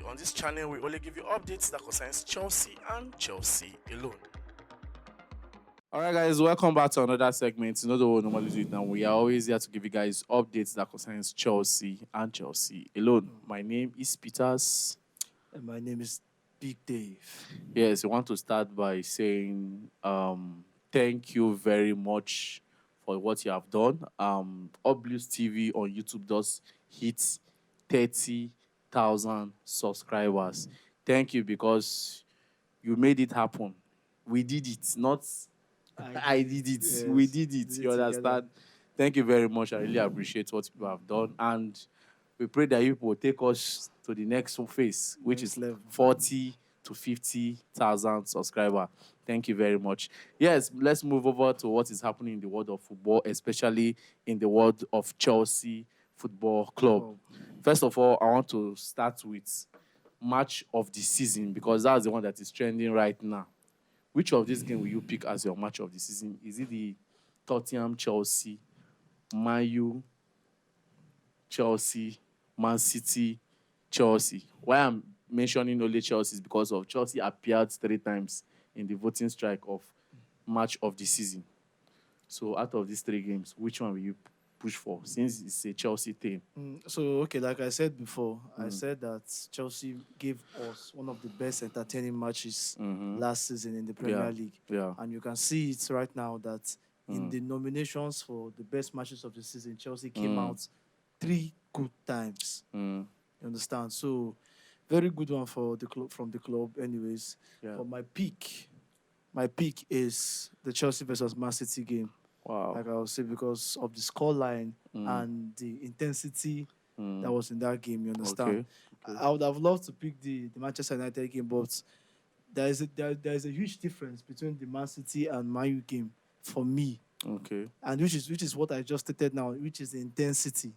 on this channel, we only give you updates that concerns Chelsea and Chelsea alone. All right, guys, welcome back to another segment. You know the way we normally do it now. We are always here to give you guys updates that concerns Chelsea and Chelsea alone. My name is Peters. And my name is Big Dave. Yes, I want to start by saying thank you very much for what you have done. Up Blues TV on YouTube does hit 30,000 subscribers. Thank you, because you made it happen. We did it, not I did it. Yes, we did it. did You it together. understand? Thank you very much. I really appreciate what people have done. And we pray that you will take us to the next phase, which Next is level. 40 to 50,000 subscribers. Thank you very much. Yes, let's move over to what is happening in the world of football, especially in the world of Chelsea Football Club. First of all, I want to start with match of the season, because that's the one that is trending right now. Which of these games will you pick as your match of the season? Is it the Tottenham Chelsea, Man U Chelsea, Man City Chelsea? Why I'm mentioning only Chelsea is because of Chelsea appeared 3 times in the voting strike of match of the season. So out of these 3 games, which one will you push for, since it's a Chelsea team? So, okay, like I said before, I said that Chelsea gave us one of the best entertaining matches last season in the Premier League. Yeah. And you can see it right now that in the nominations for the best matches of the season, Chelsea came out 3 good times. You understand? So, very good one for the club, from the club anyways. Yeah. But my pick is the Chelsea versus Man City game. Wow. Like I would say, because of the scoreline and the intensity that was in that game, you understand? Okay. I would have loved to pick the Manchester United game, but there is a huge difference between the Man City and Man U game for me. Okay. And which is what I just stated now, which is the intensity.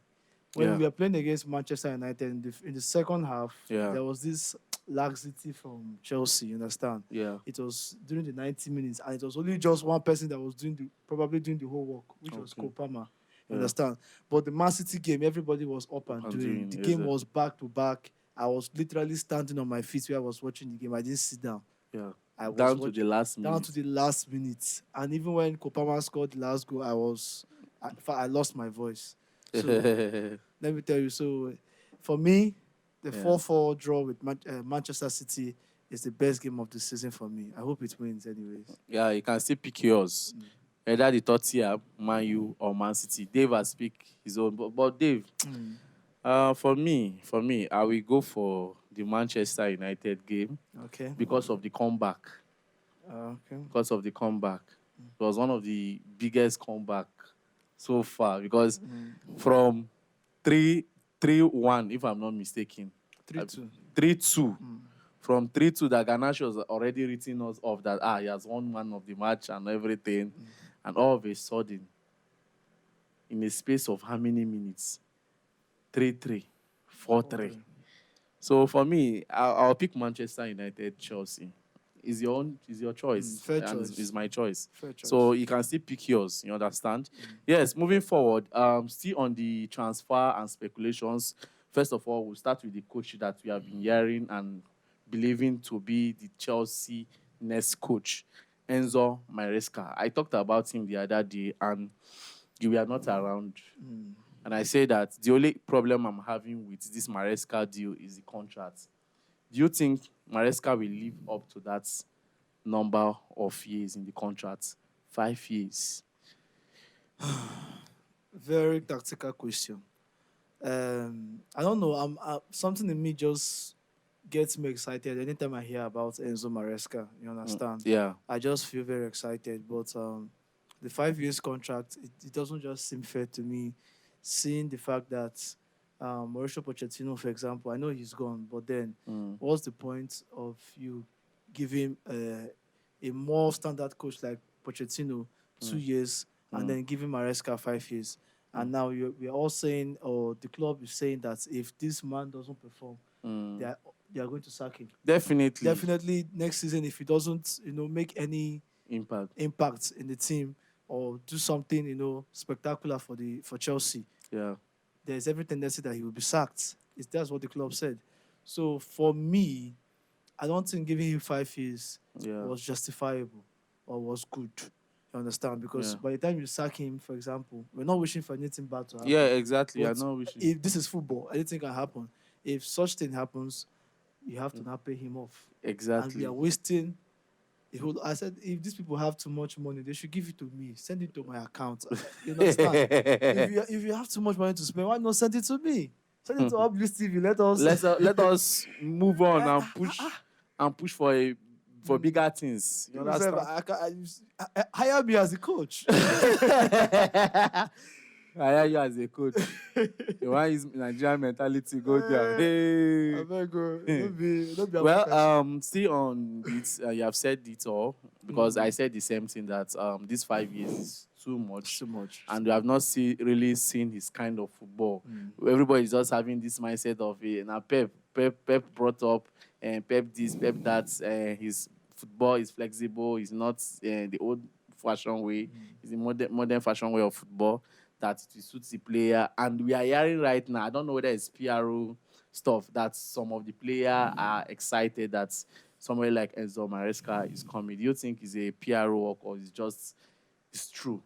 When we were playing against Manchester United in the second half, there was this laxity from Chelsea, you understand? Yeah. It was during the 90 minutes, and it was only just one person that was probably doing the whole work, which was Kopama. You understand? But the Man City game, everybody was up and doing. The game was back to back. I was literally standing on my feet where I was watching the game. I didn't sit down. Yeah. I was Down to the last minute. Down to the last minute. And even when Kopama scored the last goal, I lost my voice. So let me tell you, so for me, the 4-4 draw with Manchester City is the best game of the season for me. I hope it wins anyways. Yeah, you can still pick yours. Either the Tottenham, Man U, or Man City. Dave has picked his own. But Dave, for me, I will go for the Manchester United game. Okay. Because of the comeback. Okay. Because of the comeback. It was one of the biggest comeback so far, because from 3-1, if I'm not mistaken. 3-2. 3-2. From 3-2, that Ganache was already written us off that he has won man of the match and everything. And all of a sudden, in a space of how many minutes? 3-3, 4-3. So for me, I'll pick Manchester United, Chelsea. Is your choice. Fair choice. It's my choice. Fair choice. So you can still pick yours, you understand? Yes, moving forward, still on the transfer and speculations. First of all, we'll start with the coach that we have been hearing and believing to be the Chelsea next coach, Enzo Maresca. I talked about him the other day, and you were not around. And I say that the only problem I'm having with this Maresca deal is the contract. Do you think Maresca will live up to that number of years in the contract? 5 years. Very tactical question. I don't know. Something in me just gets me excited anytime I hear about Enzo Maresca. You understand? Yeah. I just feel very excited. But the 5 years contract, it doesn't just seem fair to me. Seeing the fact that Mauricio Pochettino, for example, I know he's gone, but then what's the point of you giving a more standard coach like Pochettino 2 years and then giving Maresca 5 years? And now we're all saying, or the club is saying that if this man doesn't perform, they are going to sack him. Definitely next season, if he doesn't, make any impact in the team or do something, spectacular for Chelsea. Yeah. There's every tendency that he will be sacked. That's what the club said. So for me, I don't think giving him 5 years Yeah. was justifiable or was good. You understand? Because Yeah. by the time you sack him, for example, we're not wishing for anything bad to Yeah, happen. exactly. I But know wishing. if this is football, anything can happen. If such thing happens, you have to now pay him off. And we Exactly. are wasting the whole. I said, if these people have too much money, they should give it to me. Send it to my account. You understand? If you have too much money to spend, why not send it to me? Send it to Obvious TV. Let us. Let us move on and push for bigger things. You People say, understand? hire me as a coach. I hear you as a coach. You want his Nigerian mentality go there. Hey. I beg you, don't be Well, African. still on it, you have said it all because I said the same thing that this 5 years is too much, Too much. and we have not really seen his kind of football. Everybody is just having this mindset of now Pep brought up and Pep this, Pep that. His football is flexible. It's not the old fashioned way. It's the modern fashion way of football that it suits the player. And we are hearing right now, I don't know whether it's PRO stuff, that some of the players are excited that somebody like Enzo Maresca is coming. Do you think it's a PRO work or it's true?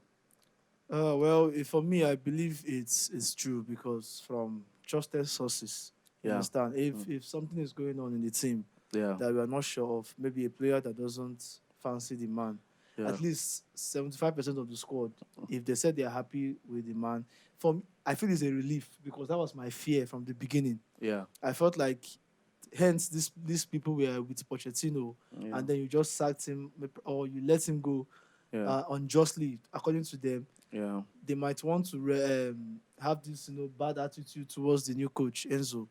Well, for me, I believe it's true because from trusted sources, you Yeah. understand. If something is going on in the team Yeah. that we are not sure of, maybe a player that doesn't fancy the man, Yeah. at least 75% of the squad, if they said they are happy with the man, I feel it's a relief because that was my fear from the beginning. Yeah. I felt like, hence, these people were with Pochettino, Yeah. and then you just sacked him or you let him go Yeah. unjustly, according to them. Yeah. They might want to have this, bad attitude towards the new coach Enzo.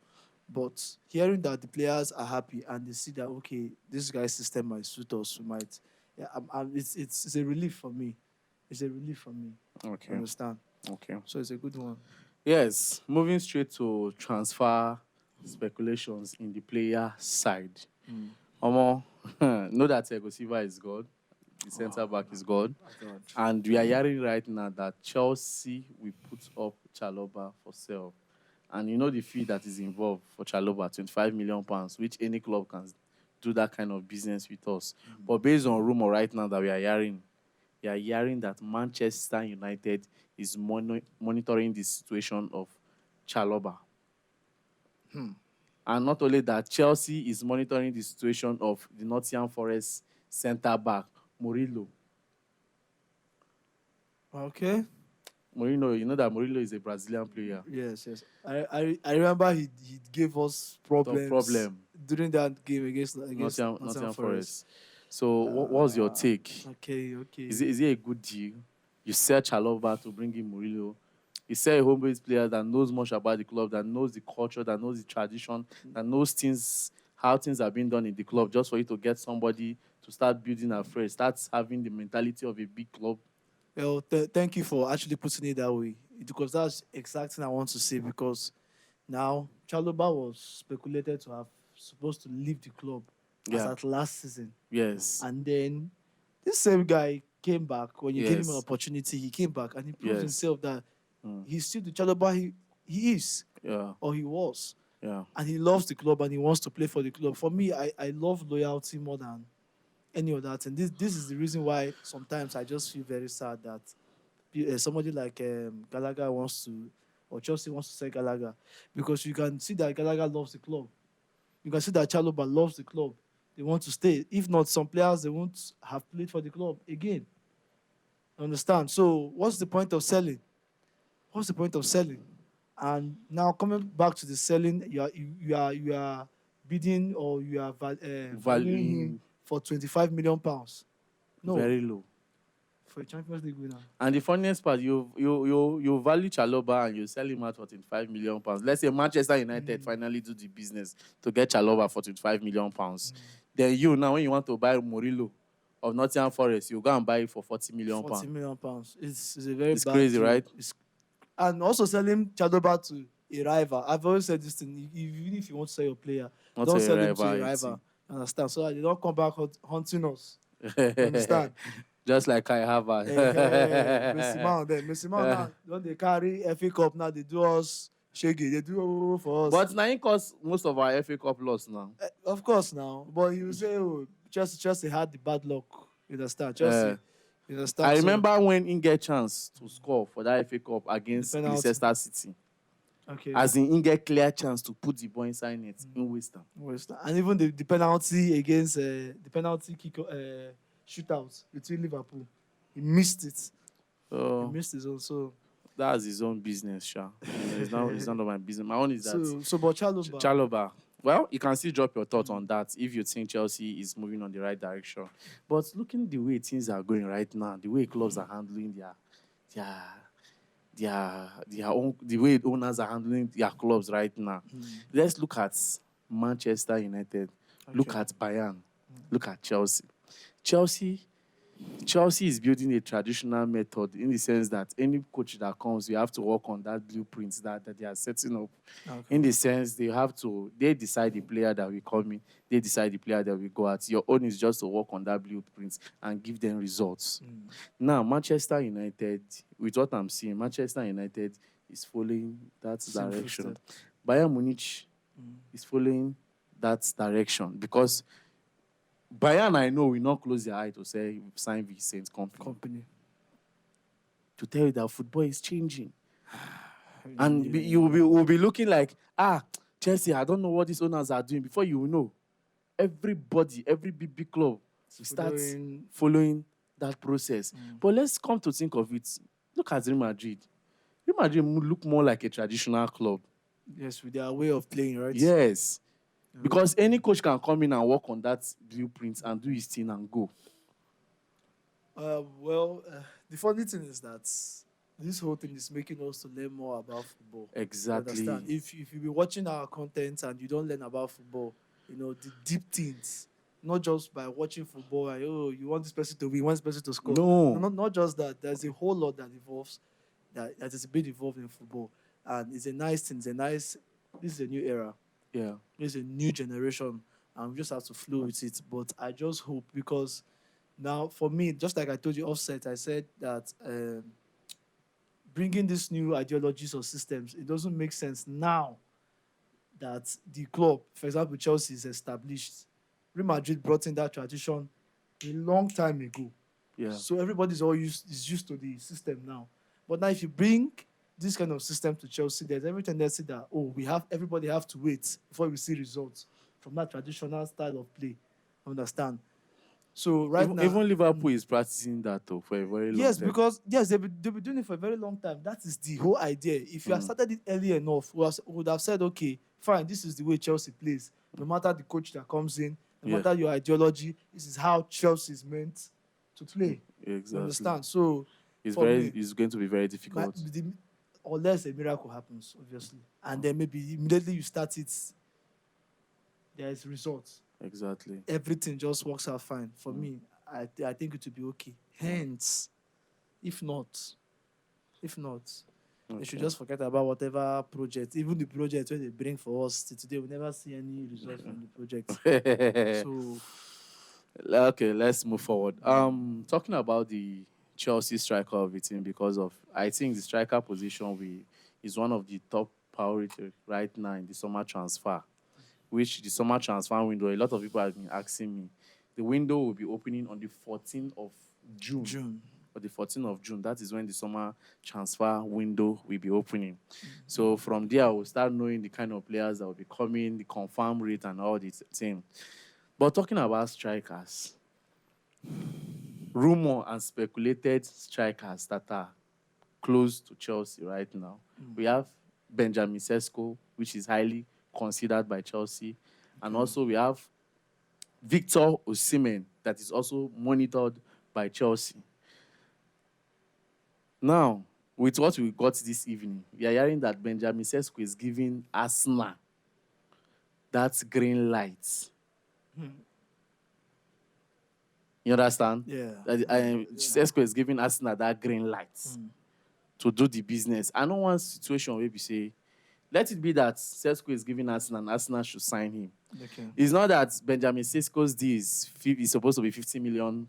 But hearing that the players are happy and they see that, okay, this guy's system might suit us, we might, yeah, it's a relief for me. It's a relief for me. Okay. Understand? Okay. So it's a good one. Yes, moving straight to transfer speculations in the player side. Omo, know that Thiago Silva is God. The centre back is God. God. And we are hearing right now that Chelsea will put up Chalobah for sale. And you know the fee that is involved for Chalobah, £25 million, which any club can do that kind of business with us. But based on rumor right now that we are hearing that Manchester United is monitoring the situation of Chalobah. And not only that, Chelsea is monitoring the situation of the Nottingham Forest centre-back, Murillo. Okay. Murillo, you know that Murillo is a Brazilian player. Yes. I remember he gave us problems during that game against Nottingham Forest. So what was your take? Okay. Is it a good deal? You sell Chalobah to bring in Murillo. You sell a home-based player that knows much about the club, that knows the culture, that knows the tradition, that knows how things are being done in the club, just for you to get somebody to start building afresh, start having the mentality of a big club. Well, thank you for actually putting it that way, because that's exactly what I want to say. Because now Chalobah was speculated to have supposed to leave the club as at last season. Yes. And then this same guy came back when you gave him an Yes. opportunity. He came back and he proved Yes. himself that he's still the Chalobah he is, or he was. Yeah. And he loves the club and he wants to play for the club. For me, I love loyalty more than any of that. And this is the reason why sometimes I just feel very sad that somebody like Gallagher wants to, or Chelsea wants to sell Gallagher, because you can see that Gallagher loves the club. You can see that Chalobah loves the club. They want to stay. If not, some players, they won't have played for the club again. Understand? So what's the point of selling? What's the point of selling? And now coming back to the selling, you are bidding, or you are valuing him for £25 million. No, Very low. for a Champions League winner. And the funniest part, you value Chalobah and you sell him out for £25 million. Let's say Manchester United finally do the business to get Chalobah for £25 million. Then you, now when you want to buy Murillo of Nottingham Forest, you go and buy it for £40 million. £40 million. It's a very bad crazy, deal. right? And also selling Chalobah to a rival. I've always said this thing. Even if you want to sell your player, Not don't to a sell him to a rival, rival. Understand? So that they don't come back hunting us. Understand? Just like Kai Havertz. Messi now, don't they carry FA Cup now? They do us Shaggy, they do for us. But now it cause most of our FA Cup loss now. Of course now. But you say, oh, Chelsea had the bad luck. You understand? Uh, you understand? I So, remember when he get chance to score for that FA Cup against The penalty. Leicester City. okay. As in, he get clear chance to put the ball inside net in West Ham. And even the penalty against the penalty kick shootout between Liverpool, he missed it. So He missed his own. So that's his own business, sha. It's none of my business. My own is that but Chalobah, Chalobah. Well, you can still drop your thoughts on that if you think Chelsea is moving on the right direction. But looking the way things are going right now, the way clubs are handling their own, the way owners are handling their clubs right now. Let's look at Manchester United. Look at Bayern. Look at Chelsea. Chelsea is building a traditional method in the sense that any coach that comes, you have to work on that blueprint that they are setting up. In the sense they decide the player that will come in, they decide the player that will go out. Your own is just to work on that blueprint and give them results. Now, Manchester United, with what I'm seeing, Manchester United is following that direction. Bayern Munich is following that direction because Bayern, I know, will not close their eye to say sign Vincent Company. To tell you that football is changing. And you will be looking like, Chelsea, I don't know what these owners are doing. Before you know, everybody, every big club will start following that process. But let's come to think of it. Look at Real Madrid. Real Madrid look more like a traditional club. Yes, with their way of playing, right? Yes. Because any coach can come in and work on that blueprint and do his thing and go. The funny thing is that this whole thing is making us to learn more about football. Exactly. Understand? If you be watching our content and you don't learn about football, the deep things, not just by watching football and you want this person to win, you want this person to score. No. Not just that. There's a whole lot that involves that is a bit involved in football, and it's a nice thing. This is a new era. Yeah. There's a new generation, and we just have to flow with it. But I just hope, because now, for me, just like I told you offset, I said that bringing these new ideologies or systems, it doesn't make sense now that the club, for example, Chelsea, is established. Real Madrid brought in that tradition a long time ago. Yeah. So everybody's is used to the system now. But now if you bring this kind of system to Chelsea, there's every tendency that everybody have to wait before we see results from that traditional style of play. Understand? So now, even Liverpool is practicing that for a very long time. Yes, because they've been doing it for a very long time. That is the whole idea. If you had started it early enough, we would have said, okay, fine, this is the way Chelsea plays. No matter the coach that comes in, no matter your ideology, this is how Chelsea is meant to play. Exactly. You understand? So it's going to be very difficult. Unless a miracle happens, obviously. And then maybe immediately you start it, there is results. Exactly. Everything just works out fine. For me, I think it will be okay. Hence, if not, they should just forget about whatever project, even the project where they bring for us today. We never see any results from the project. So, okay, let's move forward. Talking about the Chelsea striker of the team, because I think the striker position is one of the top priority right now in the summer transfer. Which the summer transfer window, a lot of people have been asking me. The window will be opening on the 14th of June. Or the 14th of June. That is when the summer transfer window will be opening. So from there, we'll start knowing the kind of players that will be coming, the confirmed rate and all the thing. But talking about strikers, rumor and speculated strikers that are close to Chelsea right now. We have Benjamin Sesko, which is highly considered by Chelsea. And also we have Victor Osimhen that is also monitored by Chelsea. Now, with what we got this evening, we are hearing that Benjamin Sesko is giving Arsenal that green light. You understand? Yeah. Sesko is giving Arsenal that green light to do the business. I know one situation where we say let it be that Sesko is giving Arsenal and Arsenal should sign him. Okay. It's not that Benjamin Sesko's deal is supposed to be £50 million.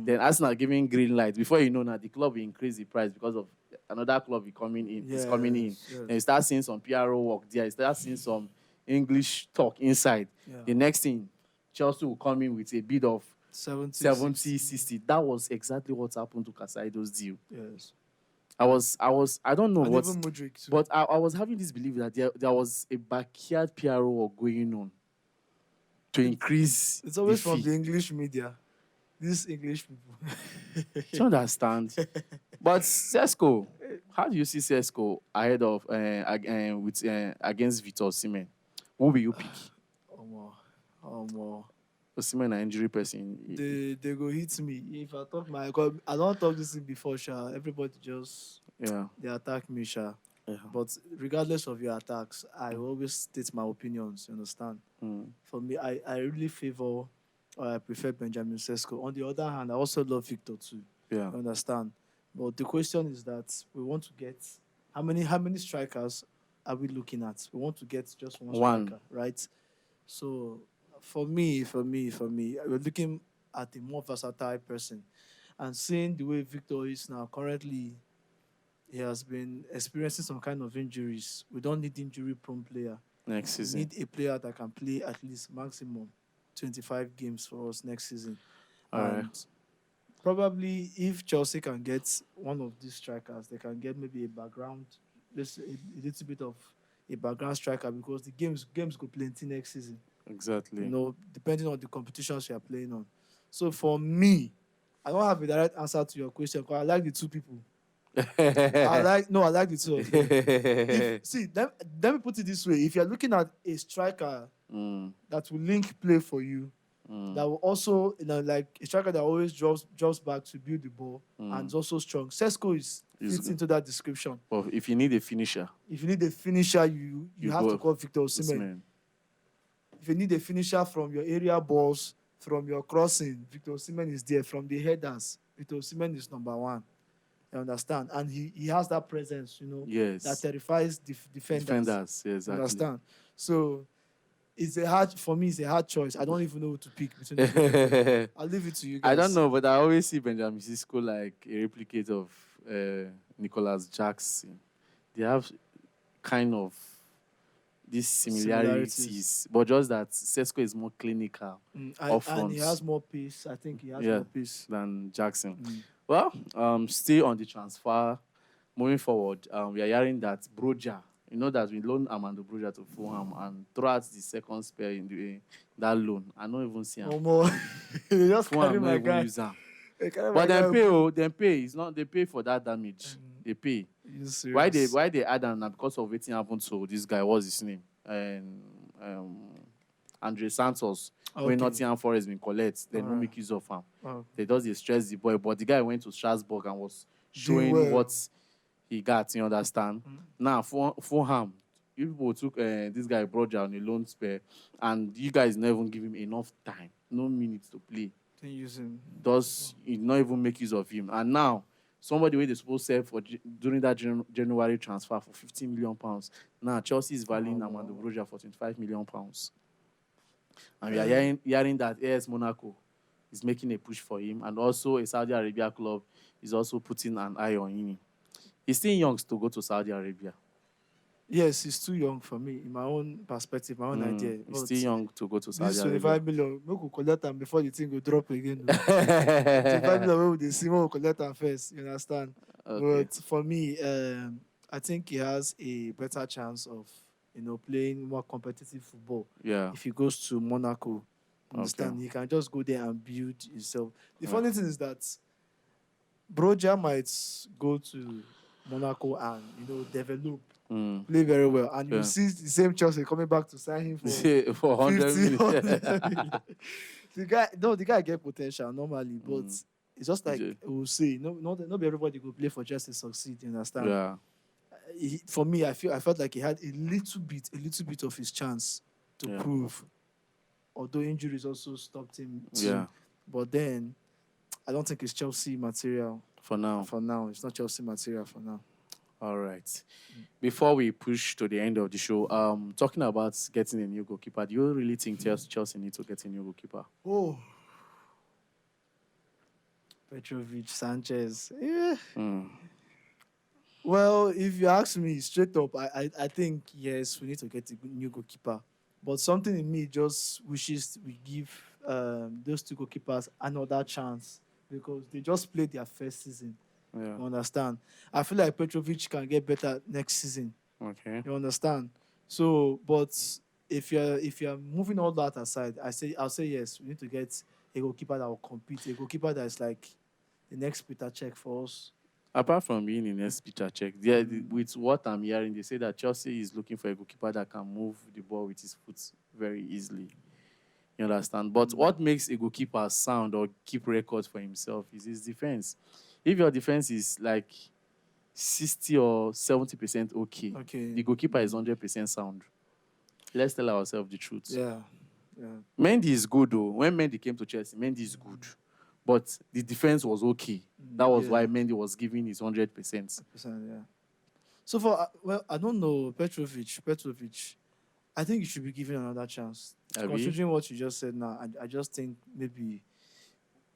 Then Arsenal giving green light. Before you know now, the club will increase the price because of another club is coming in. Yes. And you start seeing some PRO work there. You start seeing some English talk inside. Yeah. The next thing, Chelsea will come in with a bid of 70, 60. That was exactly what happened to Casaido's deal. Yes. I don't know And what, even Mudryk too. but I was having this belief that there was a backyard PRO work going on to increase. It's always the from fee. the English media. These English people. Do you understand? But Sesko, how do you see Sesko ahead of against Victor Osimhen? Who will you pick? Osimhen, an injury person. They go hit me if I talk my. I don't talk this thing before, Sha. Everybody just they attack me, Sha. Yeah. But regardless of your attacks, I always state my opinions. You understand? For me, I really favor or I prefer Benjamin Sesko. On the other hand, I also love Victor too. Yeah. You understand? But the question is that we want to get how many strikers are we looking at? We want to get just one striker, right? So for me, we're looking at a more versatile person. And seeing the way Victor is now, currently, he has been experiencing some kind of injuries. We don't need injury-prone player. Next season. We need a player that can play at least maximum 25 games for us next season. All right. Probably if Chelsea can get one of these strikers, they can get maybe a background, a little bit of a background striker, because the games go plenty next season. Exactly. You know, depending on the competitions you are playing on. So for me, I don't have a direct answer to your question because I like the two people. I like the two of them. Let me put it this way. If you're looking at a striker that will link play for you, that will also, like a striker that always drops back to build the ball and is also strong. Sesko fits into that description. But if you need a finisher, you have to call Victor Osimhen. If you need a finisher from your area balls, from your crossing, Victor Osimhen is there. From the headers, Victor Osimhen is number one. You understand? And he has that presence, yes, that terrifies defenders. Yes, exactly. You understand? So it's a hard choice. I don't even know who to pick between the two. I'll leave it to you guys. I don't know, but I always see Benjamin Sesko like a replicate of Nicholas Jackson. They have kind of these similarities, but just that Sesko is more clinical and he has more pace. I think he has more pace than Jackson. Well, still on the transfer, moving forward, we are hearing that Broja, that we loaned Armando Broja to Fulham, and throughout the second spell in that loan, I don't even see him. They just Fulham carry my guy. Use him. But they pay. It's not they pay for that damage. They pay. Why they add him now? Because of what happened to this guy. What's his name? And Andre Santos. When Nottingham Forest been collect, they don't make use of him. They just stress the boy, but the guy went to Strasbourg and was showing what he got. You understand? Now Fulham, you people took this guy Broja on a loan spell, and you guys never even give him enough time, no minutes to play. They use him. Does he not even make use of him? And now somebody where they supposed to sell for during that January transfer for £15 million. Now Chelsea is valuing Armando Broja for £25 million. And we are hearing that AS Monaco is making a push for him, and also a Saudi Arabia club is also putting an eye on him. He's still young to go to Saudi Arabia. Yes, he's too young for me, in my own perspective, my own idea. He's still young to go to Saudi Arabia. This 25 million, we could collect them before the thing will drop again. 25 million, we will collect them first, you understand? Okay. But for me, I think he has a better chance of, playing more competitive football. Yeah. If he goes to Monaco, understand? He can just go there and build himself. The funny thing is that Broja might go to Monaco and, develop. Play very well, and you see the same Chelsea coming back to sign him for 100 million. the guy get potential normally, but it's just like we'll say, not everybody will play for just to succeed. You understand? Yeah. For me, I felt like he had a little bit of his chance to prove, although injuries also stopped him too. Yeah. But then, I don't think it's Chelsea material for now. It's not Chelsea material for now. All right. Before we push to the end of the show, talking about getting a new goalkeeper, do you really think Chelsea need to get a new goalkeeper? Oh, Petrovic, Sanchez. Yeah. Mm. Well, if you ask me straight up, I think yes, we need to get a new goalkeeper. But something in me just wishes we give those two goalkeepers another chance because they just played their first season. Yeah. You understand? I feel like Petrovic can get better next season. Okay. You understand? So, but if you're moving all that aside, I'll say yes. We need to get a goalkeeper that will compete. A goalkeeper that is like the next Peter check for us. Apart from being in Peter check, yeah, with what I'm hearing, they say that Chelsea is looking for a goalkeeper that can move the ball with his foot very easily. You understand? But what makes a goalkeeper sound or keep records for himself is his defense. If your defense is like 60 or 70% okay, Okay. the goalkeeper is 100% sound. Let's tell ourselves the truth. Yeah. Yeah. Mendy is good though. When Mendy came to Chelsea, Mendy is good. But the defense was okay. That was why Mendy was giving his 100%. Yeah. So for I don't know Petrovic. I think you should be given another chance. Considering what you just said now, I just think maybe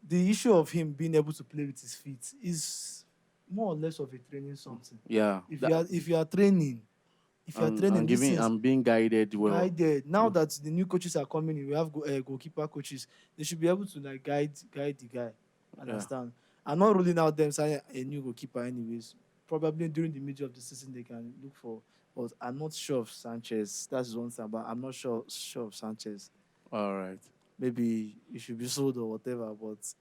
the issue of him being able to play with his feet is more or less of a training something. Yeah. If you are training, I'm being guided well. Guided. Now that the new coaches are coming in, we have goalkeeper coaches. They should be able to like guide the guy. Understand? I'm not ruling out them signing a new goalkeeper anyways. Probably during the middle of the season they can look for. But I'm not sure of Sanchez. That's one thing, but I'm not sure of Sanchez. All right. Maybe it should be sold or whatever, but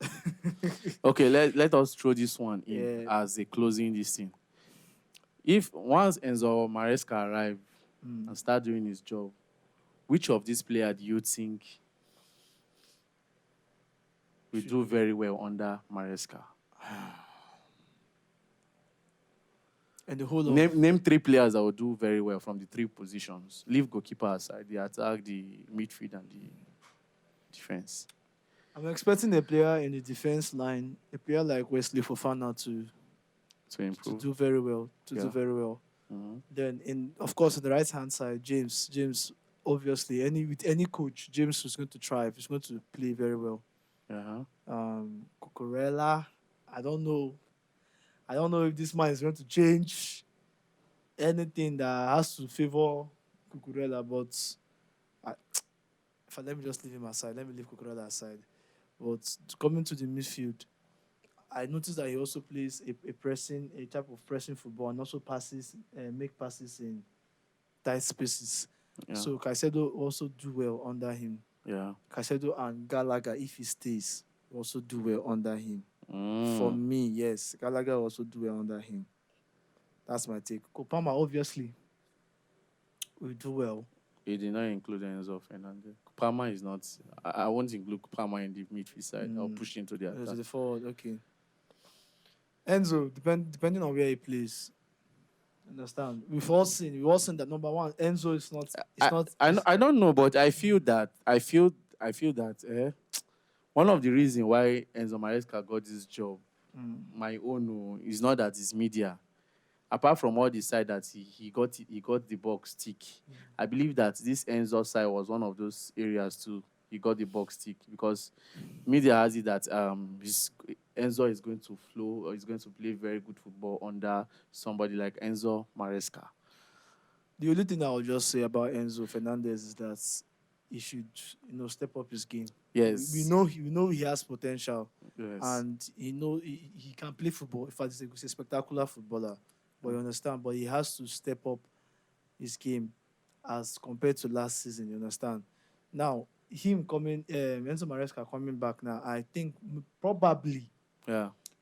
okay, let us throw this one in as a closing this thing. If once Enzo Maresca arrive and start doing his job, which of these players do you think will do very well under Maresca? And the whole of name 3 players that will do very well from the 3 positions. Leave goalkeeper aside, the attack, the midfield, and the defense. I'm expecting a player in the defense line, a player like Wesley Fofana to improve, to do very well, do very well. Mm-hmm. Then, of course, on the right hand side, James, obviously, with any coach, James is going to thrive. He's going to play very well. Cucurella, I don't know if this man is going to change anything that has to favor Cucurella, but let me just leave him aside. Let me leave Cucurella aside. But coming to the midfield, I noticed that he also plays a type of pressing football and also make passes in tight spaces. Yeah. So Caicedo also do well under him. Yeah. Caicedo and Gallagher, if he stays, also do well under him. For me, yes, Gallagher also do well under him. That's my take. Kopama, obviously, will do well. He did not include Enzo Fernandez. Kopama is not. I won't include Kopama in the midfield side. I'll push into the attack. To the forward, okay. Enzo, depending on where he plays, understand. We've all seen that number one, Enzo is not. I don't know, but I feel that one of the reasons why Enzo Maresca got this job, my own, is not that it's media. Apart from all the side that he got the box tick, I believe that this Enzo side was one of those areas too. He got the box tick because media has it that Enzo is going to flow or is going to play very good football under somebody like Enzo Maresca. The only thing I will just say about Enzo Fernandez is that he should, step up his game. Yes. We know he has potential. Yes. And he can play football. In fact, he's a spectacular footballer. But you understand, but he has to step up his game as compared to last season, you understand? Now, him coming, Enzo Maresca coming back now, I think probably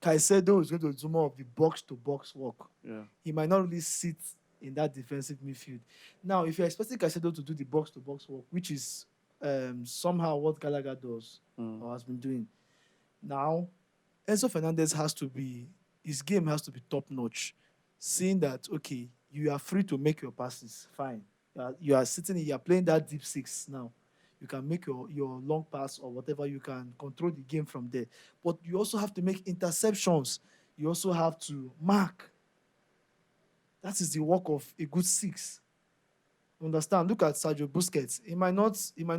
Caicedo is going to do more of the box-to-box work. Yeah. He might not really sit in that defensive midfield. Now, if you're expecting Caicedo to do the box-to-box work, which is somehow what Gallagher does or has been doing, now, Enzo Fernandez his game has to be top-notch. Seeing that, okay, you are free to make your passes, fine. You are sitting, you are playing that deep 6 now. You can make your long pass or whatever. You can control the game from there. But you also have to make interceptions. You also have to mark. That is the work of a good six. Understand? Look at Sergio Busquets. He might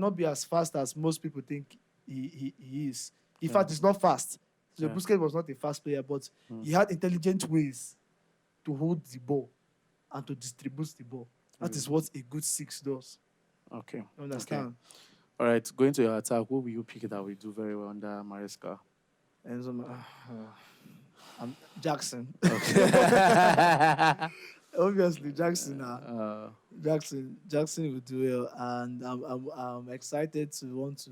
not be as fast as most people think he is. In fact, he's not fast. Sergio Busquets was not a fast player, but he had intelligent ways to hold the ball and to distribute the ball. That is what a good six does. Okay. You understand? All right. Going to your attack, what will you pick that will do very well under Maresca? Jackson. Okay. Obviously, Jackson. Jackson will do well, and I'm excited to want to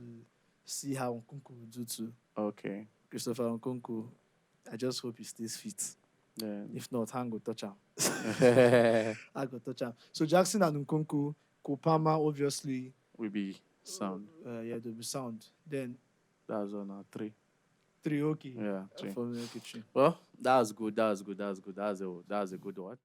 see how Nkunku will do too. Okay. Christopher Nkunku, I just hope he stays fit. Yeah. If not, Hang will touch him. I go touch him. So Jackson and Nkunku, Kopama obviously will be sound. Yeah, they'll be sound. Then that's on 3. 3, okay. Yeah, 3. For me, okay, 3. Well, that's good. That's a good one.